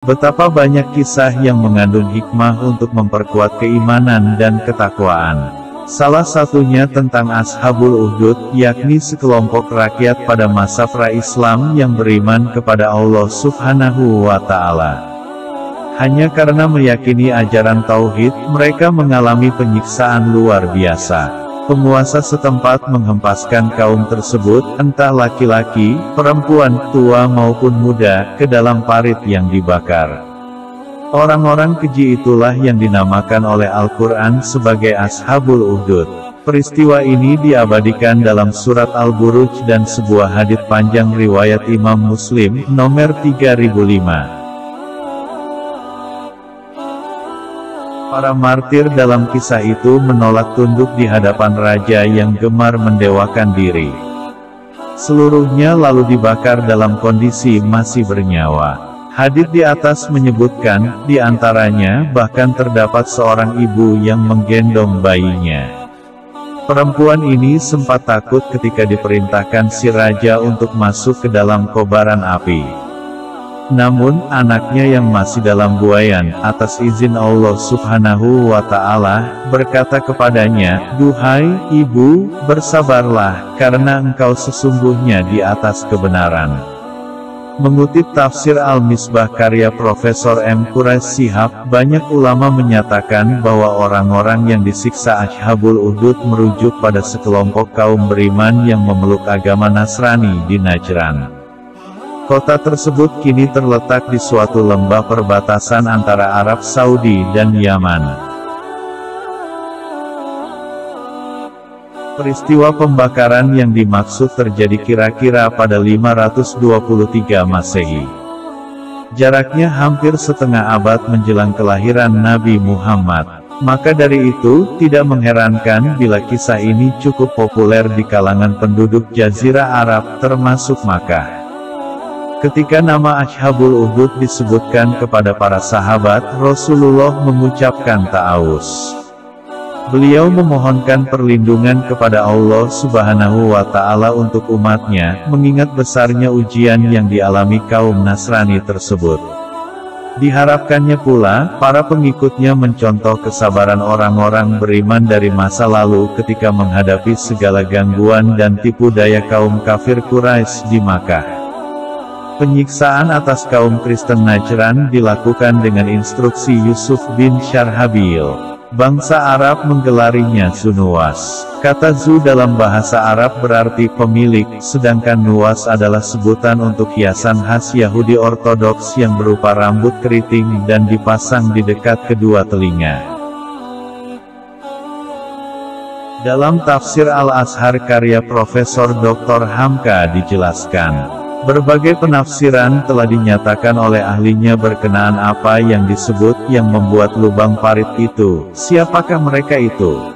Betapa banyak kisah yang mengandung hikmah untuk memperkuat keimanan dan ketakwaan. Salah satunya tentang Ashabul Ukhdud, yakni sekelompok rakyat pada masa pra-Islam yang beriman kepada Allah Subhanahu wa Ta'ala. Hanya karena meyakini ajaran tauhid, mereka mengalami penyiksaan luar biasa. Penguasa setempat menghempaskan kaum tersebut, entah laki-laki, perempuan, tua maupun muda, ke dalam parit yang dibakar. Orang-orang keji itulah yang dinamakan oleh Al-Quran sebagai Ashabul Ukhdud. Peristiwa ini diabadikan dalam surat Al-Buruj dan sebuah hadits panjang riwayat Imam Muslim, nomor 3005. Para martir dalam kisah itu menolak tunduk di hadapan raja yang gemar mendewakan diri. Seluruhnya lalu dibakar dalam kondisi masih bernyawa. Hadits di atas menyebutkan, di antaranya bahkan terdapat seorang ibu yang menggendong bayinya. Perempuan ini sempat takut ketika diperintahkan si raja untuk masuk ke dalam kobaran api. Namun, anaknya yang masih dalam buayan, atas izin Allah Subhanahu wa Ta'ala, berkata kepadanya, "Duhai ibu, bersabarlah, karena engkau sesungguhnya di atas kebenaran." Mengutip tafsir Al-Misbah karya Profesor M. Quraish Shihab, banyak ulama menyatakan bahwa orang-orang yang disiksa Ashabul Ukhdud merujuk pada sekelompok kaum beriman yang memeluk agama Nasrani di Najran. Kota tersebut kini terletak di suatu lembah perbatasan antara Arab Saudi dan Yaman. Peristiwa pembakaran yang dimaksud terjadi kira-kira pada 523 Masehi. Jaraknya hampir setengah abad menjelang kelahiran Nabi Muhammad. Maka dari itu, tidak mengherankan bila kisah ini cukup populer di kalangan penduduk Jazirah Arab, termasuk Makkah. Ketika nama Ashabul Ukhdud disebutkan kepada para sahabat, Rasulullah mengucapkan ta'awuz. Beliau memohonkan perlindungan kepada Allah Subhanahu wa Ta'ala untuk umatnya, mengingat besarnya ujian yang dialami kaum Nasrani tersebut. Diharapkannya pula, para pengikutnya mencontoh kesabaran orang-orang beriman dari masa lalu ketika menghadapi segala gangguan dan tipu daya kaum kafir Quraisy di Makkah. Penyiksaan atas kaum Kristen Najran dilakukan dengan instruksi Yusuf bin Syarhabil. Bangsa Arab menggelarinya Zunuwas. Kata Zu dalam bahasa Arab berarti pemilik, sedangkan Nuwas adalah sebutan untuk hiasan khas Yahudi Ortodoks yang berupa rambut keriting dan dipasang di dekat kedua telinga. Dalam tafsir Al-Azhar karya Profesor Dr. Hamka dijelaskan, berbagai penafsiran telah dinyatakan oleh ahlinya berkenaan apa yang disebut yang membuat lubang parit itu. Siapakah mereka itu?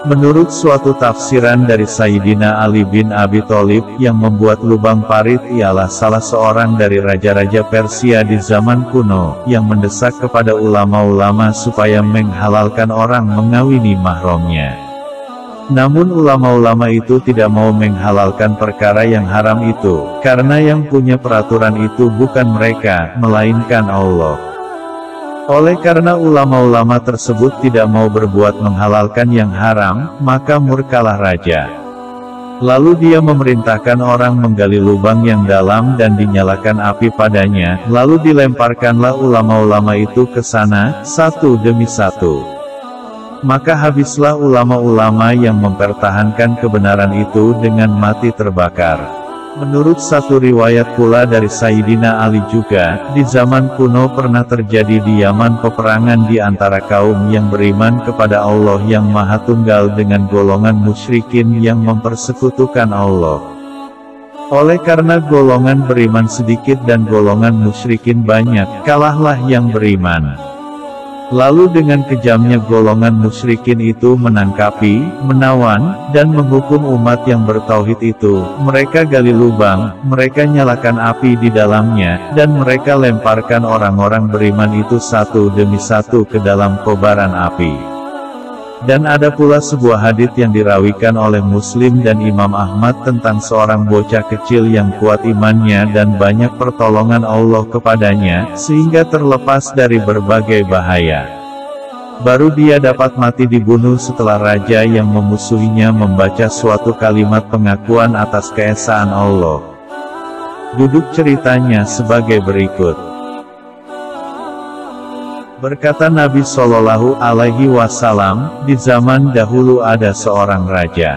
Menurut suatu tafsiran dari Sayyidina Ali bin Abi Thalib, yang membuat lubang parit ialah salah seorang dari raja-raja Persia di zaman kuno, yang mendesak kepada ulama-ulama supaya menghalalkan orang mengawini mahramnya. Namun ulama-ulama itu tidak mau menghalalkan perkara yang haram itu, karena yang punya peraturan itu bukan mereka, melainkan Allah. Oleh karena ulama-ulama tersebut tidak mau berbuat menghalalkan yang haram, maka murkalah raja. Lalu dia memerintahkan orang menggali lubang yang dalam dan dinyalakan api padanya, lalu dilemparkanlah ulama-ulama itu ke sana, satu demi satu. Maka habislah ulama-ulama yang mempertahankan kebenaran itu dengan mati terbakar. Menurut satu riwayat pula dari Sayyidina Ali juga, di zaman kuno pernah terjadi di Yaman peperangan di antara kaum yang beriman kepada Allah yang Maha Tunggal dengan golongan musyrikin yang mempersekutukan Allah. Oleh karena golongan beriman sedikit dan golongan musyrikin banyak, kalahlah yang beriman. Lalu dengan kejamnya golongan musyrikin itu menangkapi, menawan, dan menghukum umat yang bertauhid itu. Mereka gali lubang, mereka nyalakan api di dalamnya, dan mereka lemparkan orang-orang beriman itu satu demi satu ke dalam kobaran api. Dan ada pula sebuah hadits yang dirawikan oleh Muslim dan Imam Ahmad tentang seorang bocah kecil yang kuat imannya dan banyak pertolongan Allah kepadanya, sehingga terlepas dari berbagai bahaya. Baru dia dapat mati dibunuh setelah raja yang memusuhinya membaca suatu kalimat pengakuan atas keesaan Allah. Duduk ceritanya sebagai berikut. Berkata Nabi Shallallahu Alaihi Wasallam, di zaman dahulu ada seorang raja.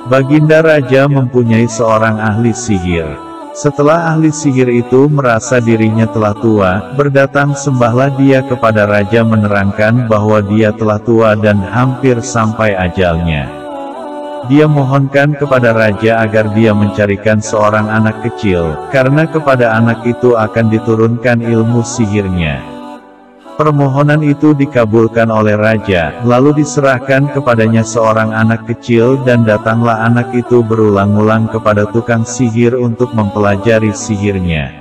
Baginda raja mempunyai seorang ahli sihir. Setelah ahli sihir itu merasa dirinya telah tua, berdatang sembahlah dia kepada raja menerangkan bahwa dia telah tua dan hampir sampai ajalnya. Dia mohonkan kepada raja agar dia mencarikan seorang anak kecil, karena kepada anak itu akan diturunkan ilmu sihirnya. Permohonan itu dikabulkan oleh raja, lalu diserahkan kepadanya seorang anak kecil dan datanglah anak itu berulang-ulang kepada tukang sihir untuk mempelajari sihirnya.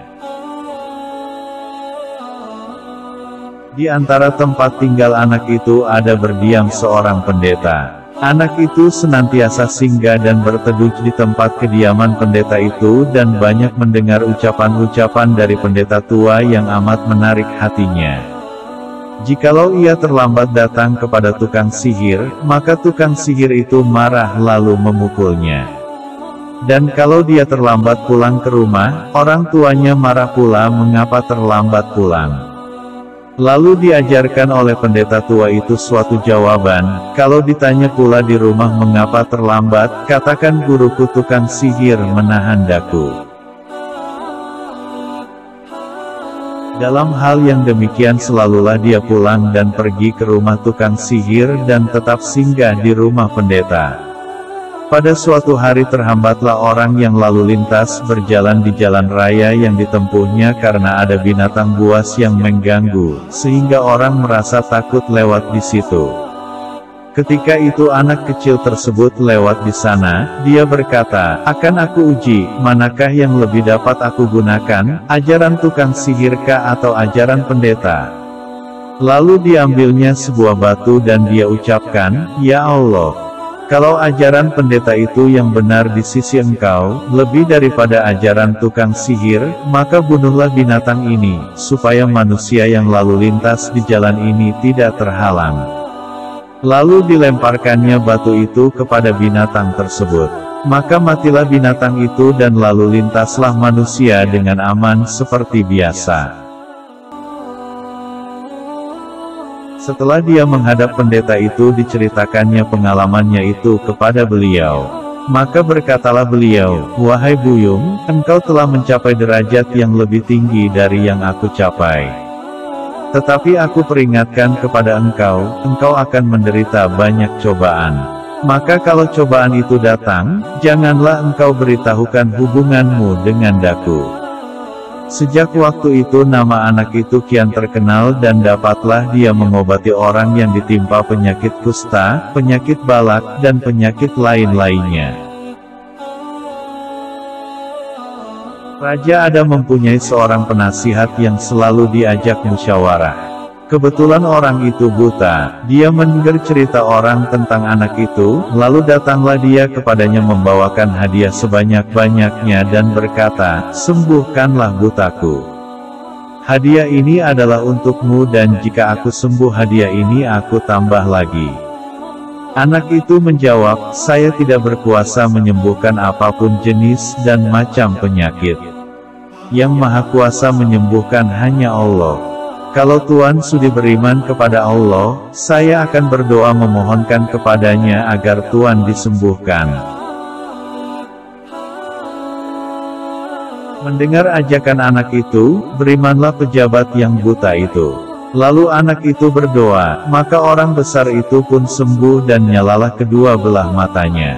Di antara tempat tinggal anak itu ada berdiam seorang pendeta. Anak itu senantiasa singgah dan berteduh di tempat kediaman pendeta itu dan banyak mendengar ucapan-ucapan dari pendeta tua yang amat menarik hatinya. Jikalau ia terlambat datang kepada tukang sihir, maka tukang sihir itu marah lalu memukulnya. Dan kalau dia terlambat pulang ke rumah, orang tuanya marah pula mengapa terlambat pulang. Lalu diajarkan oleh pendeta tua itu suatu jawaban, kalau ditanya pula di rumah mengapa terlambat, katakan guruku tukang sihir menahan daku. Dalam hal yang demikian selalulah dia pulang dan pergi ke rumah tukang sihir dan tetap singgah di rumah pendeta. Pada suatu hari terhambatlah orang yang lalu lintas berjalan di jalan raya yang ditempuhnya karena ada binatang buas yang mengganggu, sehingga orang merasa takut lewat di situ. Ketika itu anak kecil tersebut lewat di sana, dia berkata, akan aku uji, manakah yang lebih dapat aku gunakan, ajaran tukang sihirkah atau ajaran pendeta? Lalu diambilnya sebuah batu dan dia ucapkan, ya Allah, kalau ajaran pendeta itu yang benar di sisi engkau, lebih daripada ajaran tukang sihir, maka bunuhlah binatang ini, supaya manusia yang lalu lintas di jalan ini tidak terhalang. Lalu dilemparkannya batu itu kepada binatang tersebut. Maka matilah binatang itu dan lalu lintaslah manusia dengan aman seperti biasa. Setelah dia menghadap pendeta itu diceritakannya pengalamannya itu kepada beliau. Maka berkatalah beliau, wahai Buyung, engkau telah mencapai derajat yang lebih tinggi dari yang aku capai. Tetapi aku peringatkan kepada engkau akan menderita banyak cobaan. Maka kalau cobaan itu datang, janganlah engkau beritahukan hubunganmu dengan daku. Sejak waktu itu nama anak itu kian terkenal dan dapatlah dia mengobati orang yang ditimpa penyakit kusta, penyakit balak, dan penyakit lain-lainnya. Raja Ada mempunyai seorang penasihat yang selalu diajak musyawarah. Kebetulan orang itu buta, dia mendengar cerita orang tentang anak itu, lalu datanglah dia kepadanya membawakan hadiah sebanyak-banyaknya dan berkata, sembuhkanlah butaku. Hadiah ini adalah untukmu dan jika aku sembuh hadiah ini aku tambah lagi. Anak itu menjawab, saya tidak berkuasa menyembuhkan apapun jenis dan macam penyakit. Yang Maha Kuasa menyembuhkan hanya Allah. Kalau Tuan sudah beriman kepada Allah, saya akan berdoa memohonkan kepadanya agar Tuan disembuhkan. Mendengar ajakan anak itu, berimanlah pejabat yang buta itu. Lalu anak itu berdoa, maka orang besar itu pun sembuh dan nyalalah kedua belah matanya.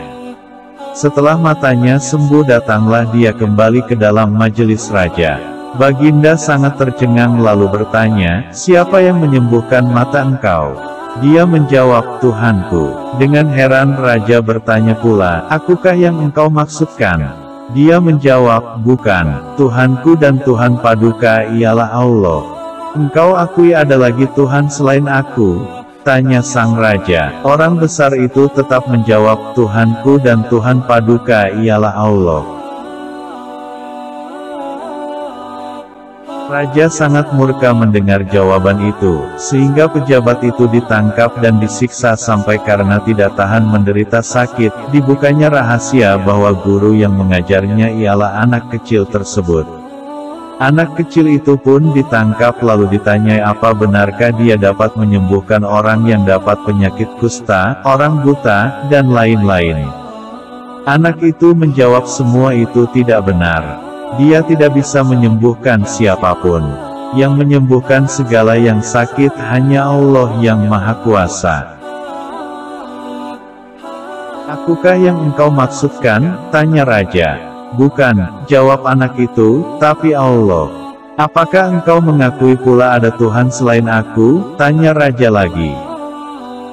Setelah matanya sembuh datanglah dia kembali ke dalam majelis raja. Baginda sangat tercengang lalu bertanya, siapa yang menyembuhkan mata engkau? Dia menjawab, Tuhanku. Dengan heran raja bertanya pula, akukah yang engkau maksudkan? Dia menjawab, bukan, Tuhanku dan Tuhan Paduka ialah Allah. Engkau akui ada lagi Tuhan selain aku? Tanya sang raja. Orang besar itu tetap menjawab, Tuhanku dan Tuhan Paduka ialah Allah. Raja sangat murka mendengar jawaban itu, sehingga pejabat itu ditangkap dan disiksa sampai karena tidak tahan menderita sakit. Dibukanya rahasia bahwa guru yang mengajarnya ialah anak kecil tersebut. Anak kecil itu pun ditangkap lalu ditanyai apa benarkah dia dapat menyembuhkan orang yang dapat penyakit kusta, orang buta, dan lain-lain. Anak itu menjawab semua itu tidak benar. Dia tidak bisa menyembuhkan siapapun. Yang menyembuhkan segala yang sakit hanya Allah yang Maha Kuasa. Akukah yang engkau maksudkan? Tanya raja. Bukan, jawab anak itu, tapi Allah. Apakah engkau mengakui pula ada Tuhan selain aku? Tanya raja lagi.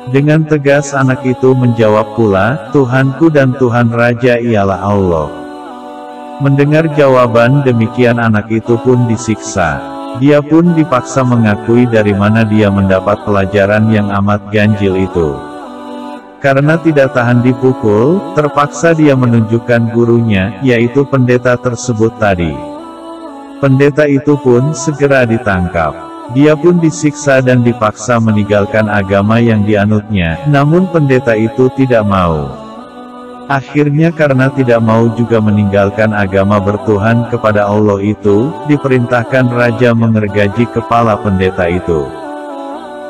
Dengan tegas anak itu menjawab pula, Tuhanku dan Tuhan raja ialah Allah. Mendengar jawaban demikian anak itu pun disiksa. Dia pun dipaksa mengakui dari mana dia mendapat pelajaran yang amat ganjil itu. Karena tidak tahan dipukul, terpaksa dia menunjukkan gurunya, yaitu pendeta tersebut tadi. Pendeta itu pun segera ditangkap. Dia pun disiksa dan dipaksa meninggalkan agama yang dianutnya, namun pendeta itu tidak mau. Akhirnya karena tidak mau juga meninggalkan agama bertuhan kepada Allah itu, diperintahkan raja mengergaji kepala pendeta itu.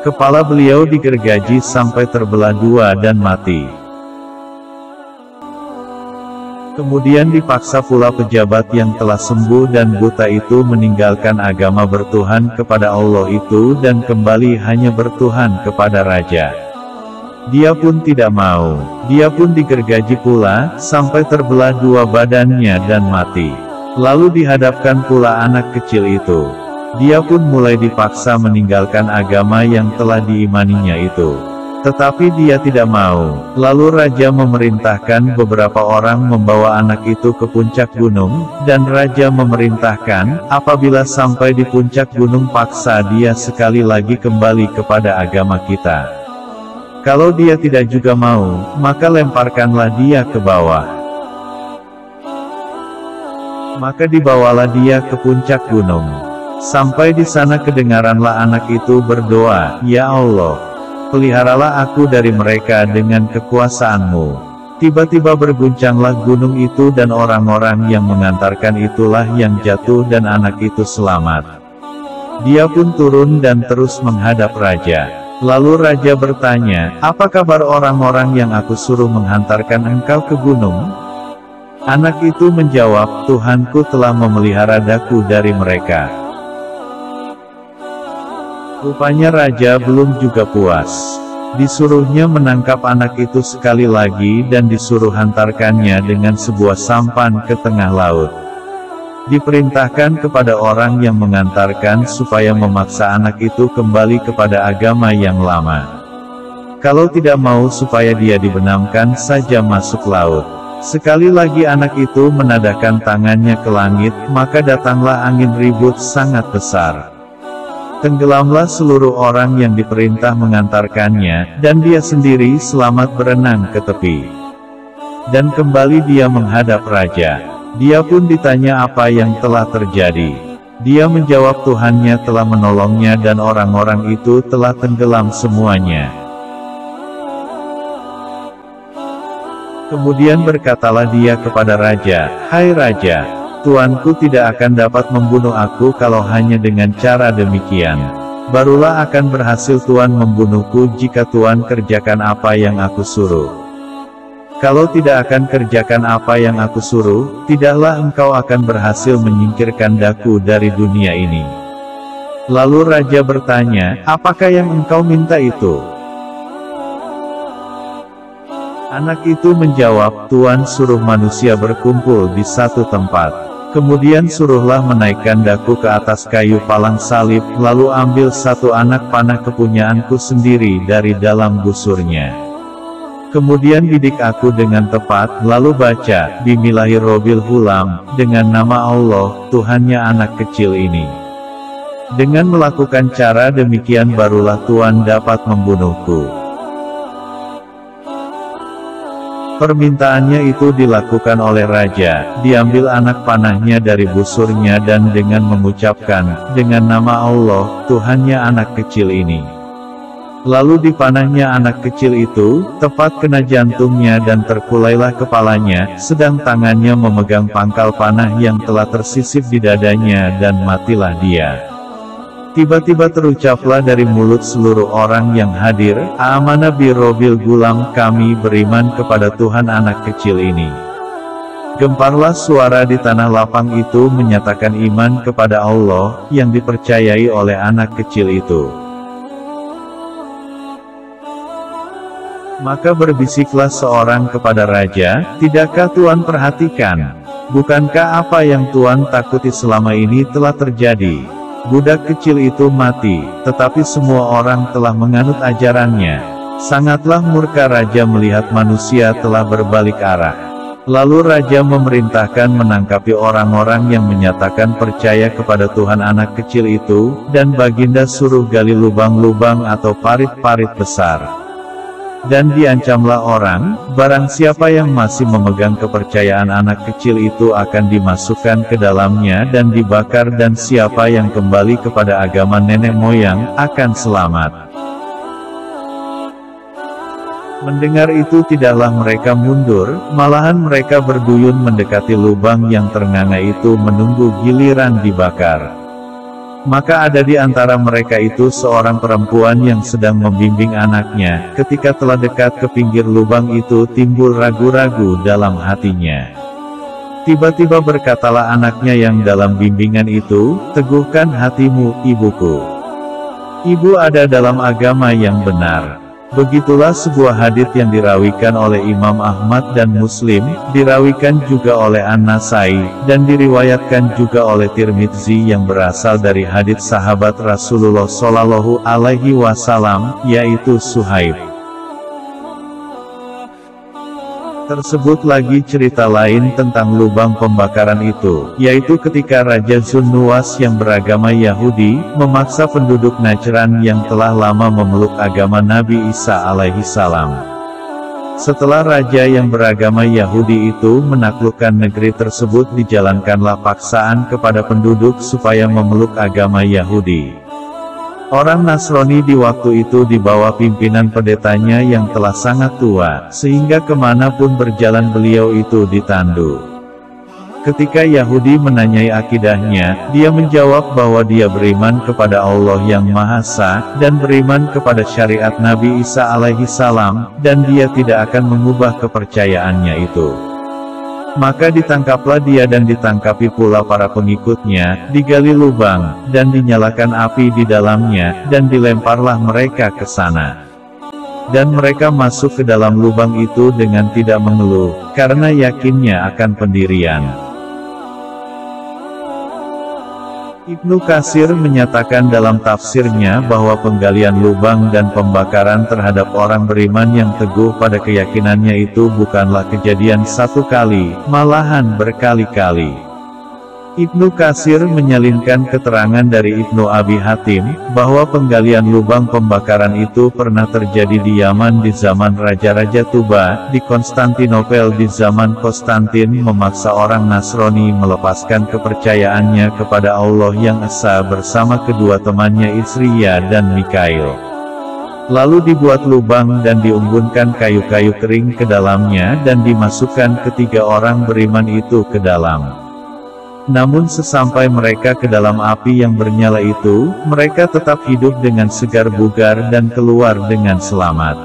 Kepala beliau digergaji sampai terbelah dua dan mati. Kemudian dipaksa pula pejabat yang telah sembuh dan buta itu meninggalkan agama bertuhan kepada Allah itu dan kembali hanya bertuhan kepada raja. Dia pun tidak mau. Dia pun digergaji pula, sampai terbelah dua badannya dan mati. Lalu dihadapkan pula anak kecil itu. Dia pun mulai dipaksa meninggalkan agama yang telah diimaninya itu. Tetapi dia tidak mau. Lalu raja memerintahkan beberapa orang membawa anak itu ke puncak gunung, dan raja memerintahkan, apabila sampai di puncak gunung paksa dia sekali lagi kembali kepada agama kita. Kalau dia tidak juga mau, maka lemparkanlah dia ke bawah. Maka dibawalah dia ke puncak gunung. Sampai di sana kedengaranlah anak itu berdoa, Ya Allah, peliharalah aku dari mereka dengan kekuasaan-Mu. Tiba-tiba berguncanglah gunung itu dan orang-orang yang mengantarkan itulah yang jatuh dan anak itu selamat. Dia pun turun dan terus menghadap raja. Lalu raja bertanya, apa kabar orang-orang yang aku suruh menghantarkan engkau ke gunung? Anak itu menjawab, Tuhanku telah memelihara daku dari mereka. Rupanya raja belum juga puas. Disuruhnya menangkap anak itu sekali lagi dan disuruh hantarkannya dengan sebuah sampan ke tengah laut. Diperintahkan kepada orang yang mengantarkan supaya memaksa anak itu kembali kepada agama yang lama. Kalau tidak mau supaya dia dibenamkan saja masuk laut. Sekali lagi anak itu menadahkan tangannya ke langit, maka datanglah angin ribut sangat besar. Tenggelamlah seluruh orang yang diperintah mengantarkannya, dan dia sendiri selamat berenang ke tepi. Dan kembali dia menghadap raja. Dia pun ditanya apa yang telah terjadi. Dia menjawab Tuhannya telah menolongnya dan orang-orang itu telah tenggelam semuanya. Kemudian berkatalah dia kepada raja, Hai raja, tuanku tidak akan dapat membunuh aku kalau hanya dengan cara demikian. Barulah akan berhasil tuan membunuhku jika tuan kerjakan apa yang aku suruh. Kalau tidak akan kerjakan apa yang aku suruh, tidaklah engkau akan berhasil menyingkirkan daku dari dunia ini. Lalu raja bertanya, apakah yang engkau minta itu? Anak itu menjawab, Tuan suruh manusia berkumpul di satu tempat. Kemudian suruhlah menaikkan daku ke atas kayu palang salib, lalu ambil satu anak panah kepunyaanku sendiri dari dalam busurnya. Kemudian didik aku dengan tepat, lalu baca, Bismillahirrohmanirrohim, dengan nama Allah, Tuhannya anak kecil ini. Dengan melakukan cara demikian barulah Tuhan dapat membunuhku. Permintaannya itu dilakukan oleh raja, diambil anak panahnya dari busurnya dan dengan mengucapkan, dengan nama Allah, Tuhannya anak kecil ini. Lalu dipanahnya anak kecil itu, tepat kena jantungnya dan terkulailah kepalanya, sedang tangannya memegang pangkal panah yang telah tersisip di dadanya dan matilah dia. Tiba-tiba terucaplah dari mulut seluruh orang yang hadir, "Amana bi Robbil Gulam, kami beriman kepada Tuhan anak kecil ini." Gemparlah suara di tanah lapang itu menyatakan iman kepada Allah, yang dipercayai oleh anak kecil itu. Maka berbisiklah seorang kepada raja, "Tidakkah Tuan perhatikan? Bukankah apa yang Tuan takuti selama ini telah terjadi? Budak kecil itu mati, tetapi semua orang telah menganut ajarannya." Sangatlah murka raja melihat manusia telah berbalik arah. Lalu raja memerintahkan menangkapi orang-orang yang menyatakan percaya kepada Tuhan anak kecil itu, dan baginda suruh gali lubang-lubang atau parit-parit besar. Dan diancamlah orang, barang siapa yang masih memegang kepercayaan anak kecil itu akan dimasukkan ke dalamnya dan dibakar, dan siapa yang kembali kepada agama nenek moyang, akan selamat. Mendengar itu tidaklah mereka mundur, malahan mereka berduyun mendekati lubang yang ternganga itu menunggu giliran dibakar. Maka ada di antara mereka itu seorang perempuan yang sedang membimbing anaknya. Ketika telah dekat ke pinggir lubang itu, timbul ragu-ragu dalam hatinya. Tiba-tiba berkatalah anaknya yang dalam bimbingan itu, "Teguhkan hatimu, ibuku. Ibu ada dalam agama yang benar." Begitulah sebuah hadits yang dirawikan oleh Imam Ahmad dan Muslim, dirawikan juga oleh An-Nasai, dan diriwayatkan juga oleh Tirmidzi yang berasal dari hadits sahabat Rasulullah Shallallahu Alaihi Wasallam, yaitu Suhaib. Tersebut lagi cerita lain tentang lubang pembakaran itu, yaitu ketika Raja Zunnuwas yang beragama Yahudi, memaksa penduduk Najran yang telah lama memeluk agama Nabi Isa alaihi salam. Setelah raja yang beragama Yahudi itu menaklukkan negeri tersebut, dijalankanlah paksaan kepada penduduk supaya memeluk agama Yahudi. Orang Nasrani di waktu itu di bawah pimpinan pendetanya yang telah sangat tua, sehingga kemanapun berjalan beliau itu ditandu. Ketika Yahudi menanyai akidahnya, dia menjawab bahwa dia beriman kepada Allah yang Maha Esa, dan beriman kepada syariat Nabi Isa alaihi salam, dan dia tidak akan mengubah kepercayaannya itu. Maka ditangkaplah dia dan ditangkapi pula para pengikutnya, digali lubang, dan dinyalakan api di dalamnya, dan dilemparlah mereka ke sana. Dan mereka masuk ke dalam lubang itu dengan tidak mengeluh, karena yakinnya akan pendirian. Ibnu Katsir menyatakan dalam tafsirnya bahwa penggalian lubang dan pembakaran terhadap orang beriman yang teguh pada keyakinannya itu bukanlah kejadian satu kali, malahan berkali-kali. Ibnu Katsir menyalinkan keterangan dari Ibnu Abi Hatim, bahwa penggalian lubang pembakaran itu pernah terjadi di Yaman di zaman Raja-Raja Tuba, di Konstantinopel di zaman Konstantin memaksa orang Nasrani melepaskan kepercayaannya kepada Allah yang Esa bersama kedua temannya Isriya dan Mikail. Lalu dibuat lubang dan diumbunkan kayu-kayu kering ke dalamnya dan dimasukkan ketiga orang beriman itu ke dalam. Namun sesampai mereka ke dalam api yang bernyala itu, mereka tetap hidup dengan segar bugar dan keluar dengan selamat.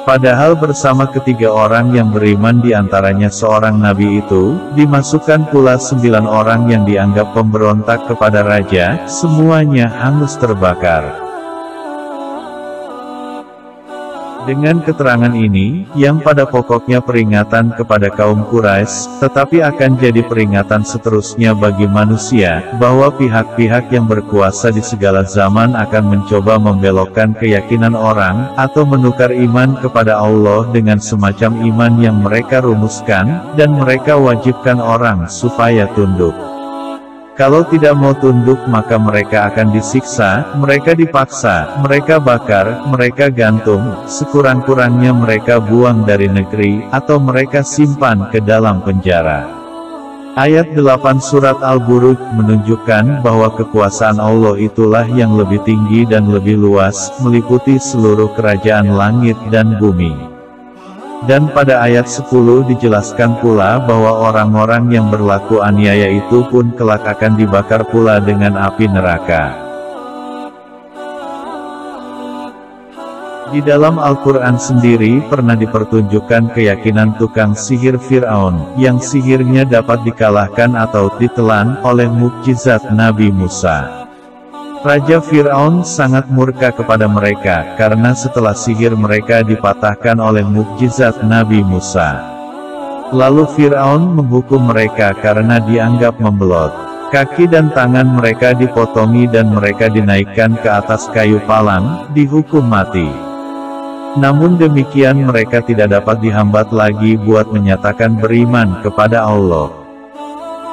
Padahal bersama ketiga orang yang beriman diantaranya seorang nabi itu, dimasukkan pula 9 orang yang dianggap pemberontak kepada raja, semuanya hangus terbakar. Dengan keterangan ini, yang pada pokoknya peringatan kepada kaum Quraisy, tetapi akan jadi peringatan seterusnya bagi manusia, bahwa pihak-pihak yang berkuasa di segala zaman akan mencoba membelokkan keyakinan orang, atau menukar iman kepada Allah dengan semacam iman yang mereka rumuskan, dan mereka wajibkan orang supaya tunduk. Kalau tidak mau tunduk maka mereka akan disiksa, mereka dipaksa, mereka bakar, mereka gantung, sekurang-kurangnya mereka buang dari negeri, atau mereka simpan ke dalam penjara. Ayat 8 surat Al-Buruj menunjukkan bahwa kekuasaan Allah itulah yang lebih tinggi dan lebih luas, meliputi seluruh kerajaan langit dan bumi. Dan pada ayat 10 dijelaskan pula bahwa orang-orang yang berlaku aniaya itu pun kelak akan dibakar pula dengan api neraka. Di dalam Al-Quran sendiri pernah dipertunjukkan keyakinan tukang sihir Fir'aun, yang sihirnya dapat dikalahkan atau ditelan oleh mukjizat Nabi Musa. Raja Fir'aun sangat murka kepada mereka, karena setelah sihir mereka dipatahkan oleh mukjizat Nabi Musa. Lalu Fir'aun menghukum mereka karena dianggap membelot. Kaki dan tangan mereka dipotongi dan mereka dinaikkan ke atas kayu palang, dihukum mati. Namun demikian mereka tidak dapat dihambat lagi buat menyatakan beriman kepada Allah.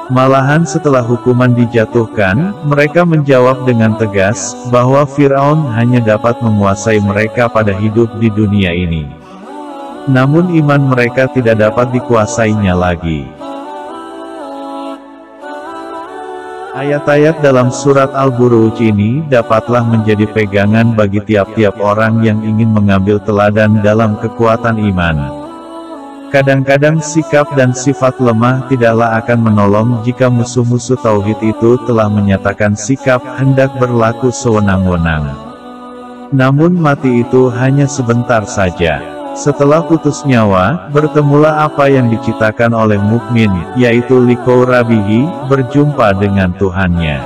Malahan setelah hukuman dijatuhkan, mereka menjawab dengan tegas, bahwa Fir'aun hanya dapat menguasai mereka pada hidup di dunia ini. Namun iman mereka tidak dapat dikuasainya lagi. Ayat-ayat dalam surat Al-Buruj ini dapatlah menjadi pegangan bagi tiap-tiap orang yang ingin mengambil teladan dalam kekuatan iman. Kadang-kadang sikap dan sifat lemah tidaklah akan menolong jika musuh-musuh tauhid itu telah menyatakan sikap hendak berlaku sewenang-wenang. Namun mati itu hanya sebentar saja. Setelah putus nyawa, bertemulah apa yang diciptakan oleh mukmin, yaitu liqau rabbihi, berjumpa dengan Tuhannya.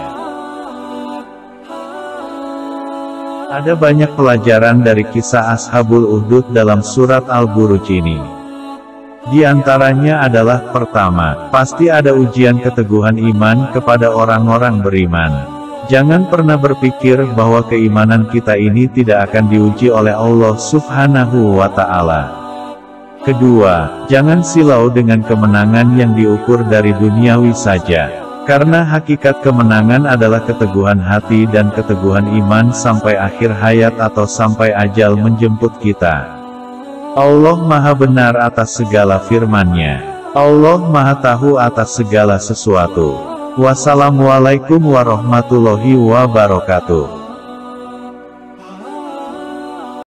Ada banyak pelajaran dari kisah Ashabul Ukhdud dalam surat Al-Buruj ini. Di antaranya adalah, pertama, pasti ada ujian keteguhan iman kepada orang-orang beriman. Jangan pernah berpikir bahwa keimanan kita ini tidak akan diuji oleh Allah Subhanahu wa Ta'ala. Kedua, jangan silau dengan kemenangan yang diukur dari duniawi saja. Karena hakikat kemenangan adalah keteguhan hati dan keteguhan iman sampai akhir hayat atau sampai ajal menjemput kita. Allah Maha Benar atas segala firman-Nya. Allah Maha Tahu atas segala sesuatu. Wassalamualaikum warahmatullahi wabarakatuh.